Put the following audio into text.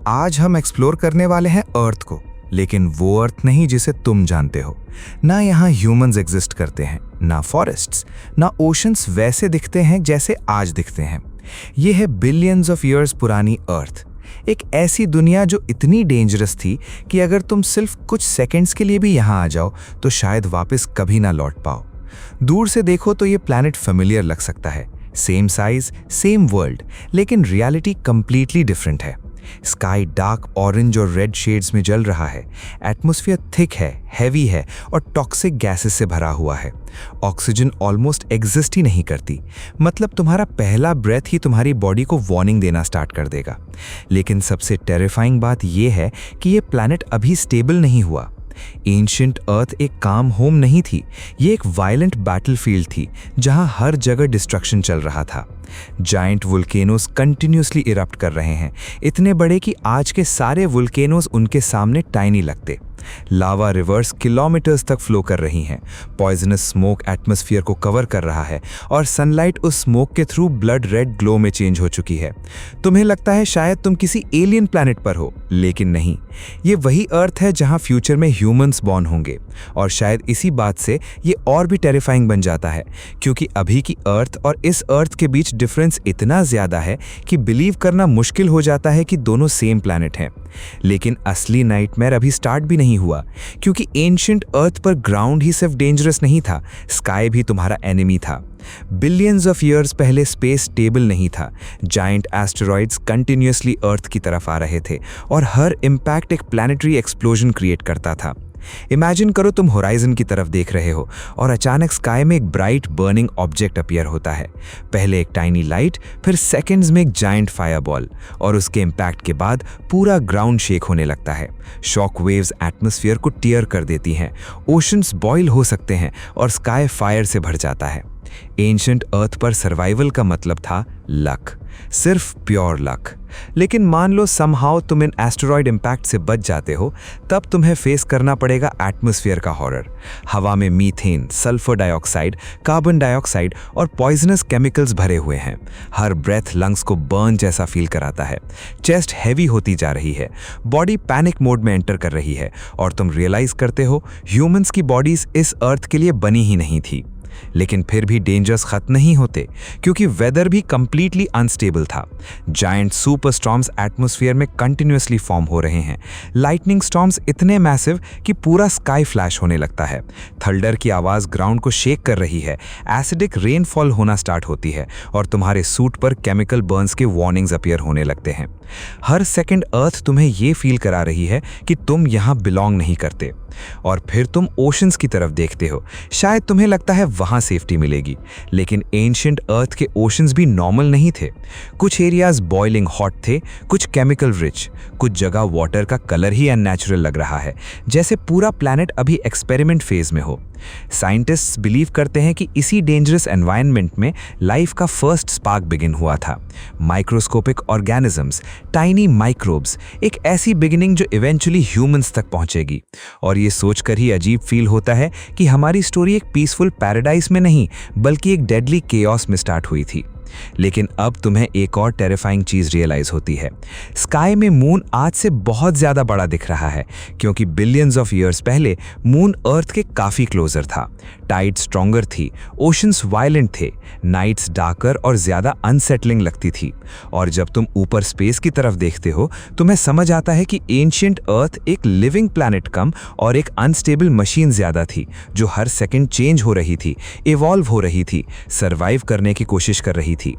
आज हम एक्सप्लोर करने वाले हैं अर्थ को, लेकिन वो अर्थ नहीं जिसे तुम जानते हो। ना यहाँ ह्यूमंस एग्जिस्ट करते हैं, ना फॉरेस्ट्स, ना ओशंस वैसे दिखते हैं जैसे आज दिखते हैं। ये है बिलियंस ऑफ ईयर्स पुरानी अर्थ, एक ऐसी दुनिया जो इतनी डेंजरस थी कि अगर तुम सिर्फ कुछ सेकंड्स के लिए भी यहाँ आ जाओ तो शायद वापस कभी ना लौट पाओ। दूर से देखो तो ये प्लैनेट फेमिलियर लग सकता है, सेम साइज, सेम वर्ल्ड, लेकिन रियलिटी कंप्लीटली डिफरेंट है। स्काई डार्क ऑरेंज और रेड शेड्स में जल रहा है, एटमॉस्फेयर थिक है, हैवी है और टॉक्सिक गैसेस से भरा हुआ है। ऑक्सीजन ऑलमोस्ट एग्जिस्ट ही नहीं करती, मतलब तुम्हारा पहला ब्रेथ ही तुम्हारी बॉडी को वार्निंग देना स्टार्ट कर देगा। लेकिन सबसे टेरिफाइंग बात यह है कि ये प्लैनेट अभी स्टेबल नहीं हुआ। एंशिएंट अर्थ एक काम होम नहीं थी, ये एक वायलेंट बैटलफील्ड थी जहां हर जगह डिस्ट्रक्शन चल रहा था। जायंट वुल्केनोस कंटिन्यूसली इरप्ट कर रहे हैं, इतने बड़े कि आज के सारे वुल्केनोस उनके सामने टाइनी लगते। लावा रिवर्स किलोमीटर्स तक फ्लो कर रही हैं, पॉइजनस स्मोक एटमॉस्फेयर को कवर कर रहा है और सनलाइट उस स्मोक के थ्रू ब्लड रेड ग्लो में चेंज हो चुकी है। तुम्हें लगता है शायद तुम किसी एलियन प्लैनेट पर हो, लेकिन नहीं, ये वही अर्थ है जहां फ्यूचर में ह्यूमंस बॉर्न होंगे। और शायद इसी बात से ये और भी टेरिफाइंग बन जाता है, क्योंकि अभी की अर्थ और इस अर्थ के बीच डिफरेंस इतना ज्यादा है कि बिलीव करना मुश्किल हो जाता है कि दोनों सेम प्लैनेट हैं। लेकिन असली नाइटमेयर अभी स्टार्ट भी नहीं हुआ, क्योंकि एंशिएंट अर्थ पर ग्राउंड ही सिर्फ डेंजरस नहीं था, स्काई भी तुम्हारा एनिमी था। बिलियंस ऑफ ईयर्स पहले स्पेस स्टेबल नहीं था, जायंट एस्टेरॉइड्स कंटिन्यूअसली अर्थ की तरफ आ रहे थे और हर इंपैक्ट एक प्लैनेटरी एक्सप्लोजन क्रिएट करता था। इमेजिन करो तुम होराइजन की तरफ देख रहे हो और अचानक स्काई में एक ब्राइट बर्निंग ऑब्जेक्ट अपीयर होता है। पहले एक टाइनी लाइट, फिर सेकंड्स में एक जायंट फायरबॉल, और उसके इंपैक्ट के बाद पूरा ग्राउंड शेक होने लगता है। शॉक वेव्स एटमॉस्फेयर को टीयर कर देती हैं, ओशंस बॉयल हो सकते हैं और स्काई फायर से भर जाता है। एंशिएंट अर्थ पर सर्वाइवल का मतलब था लक, सिर्फ प्योर लक। लेकिन मान लो समहाउ तुम इन एस्टेरॉयड इंपैक्ट से बच जाते हो, तब तुम्हें फेस करना पड़ेगा एटमॉस्फेयर का हॉरर। हवा में methane, sulphur dioxide, carbon dioxide और पॉइजनस केमिकल्स भरे हुए हैं। हर ब्रेथ लंग्स को बर्न जैसा फील कराता है। चेस्ट हैवी होती जा रही है, बॉडी पैनिक मोड में एंटर कर रही है और तुम रियलाइज करते हो ह्यूमंस की बॉडीज इस अर्थ के लिए बनी ही नहीं थी। लेकिन फिर भी डेंजर्स खत्म नहीं होते, क्योंकि वेदर भी कंप्लीटली अनस्टेबल था। जायंट सुपर स्टॉर्म्स एटमॉस्फेयर में कंटिन्यूअसली फॉर्म हो रहे हैं। लाइटनिंग स्टॉर्म्स इतने मैसिव कि पूरा स्काई फ्लैश होने लगता है। थंडर की आवाज ग्राउंड को शेक कर रही है। एसिडिक रेनफॉल होना स्टार्ट होती है और तुम्हारे सूट पर केमिकल बर्न्स के वार्निंग्स अपीयर होने लगते हैं। हर सेकंड अर्थ तुम्हें ये फील करा रही है कि तुम यहाँ बिलोंग नहीं करते। और फिर तुम ओशंस की तरफ देखते हो, शायद तुम्हें लगता है वहां सेफ्टी मिलेगी, लेकिन एंशिएंट अर्थ के ओशंस भी नॉर्मल नहीं थे। कुछ एरियाज बॉइलिंग हॉट थे, कुछ केमिकल रिच, कुछ जगह वाटर का कलर ही अननेचुरल लग रहा है, जैसे पूरा प्लैनेट अभी एक्सपेरिमेंट फेज में हो। साइंटिस्ट्स बिलीव करते हैं कि इसी डेंजरस एनवायरनमेंट में लाइफ का फर्स्ट स्पार्क बिगिन हुआ था। माइक्रोस्कोपिक ऑर्गेनिजम्स, टाइनी माइक्रोब्स, एक ऐसी बिगिनिंग जो इवेंचुअली ह्यूमंस तक पहुंचेगी। और ये सोचकर ही अजीब फील होता है कि हमारी स्टोरी एक पीसफुल पैराडाइज में नहीं, बल्कि एक डेडली केओस में स्टार्ट हुई थी। लेकिन अब तुम्हें एक और टेरिफाइंग चीज रियलाइज होती है। स्काई में मून आज से बहुत ज्यादा बड़ा दिख रहा है, क्योंकि बिलियंस ऑफ ईयर्स पहले मून अर्थ के काफी क्लोजर था। टाइड स्ट्रॉन्गर थी, ओशंस वायलेंट थे, नाइट्स डार्कर और ज्यादा अनसेटलिंग लगती थी। और जब तुम ऊपर स्पेस की तरफ देखते हो, तुम्हें समझ आता है कि एंशिएंट अर्थ एक लिविंग प्लैनेट कम और एक अनस्टेबल मशीन ज्यादा थी, जो हर सेकंड चेंज हो रही थी, इवॉल्व हो रही थी, सर्वाइव करने की कोशिश कर रही थी।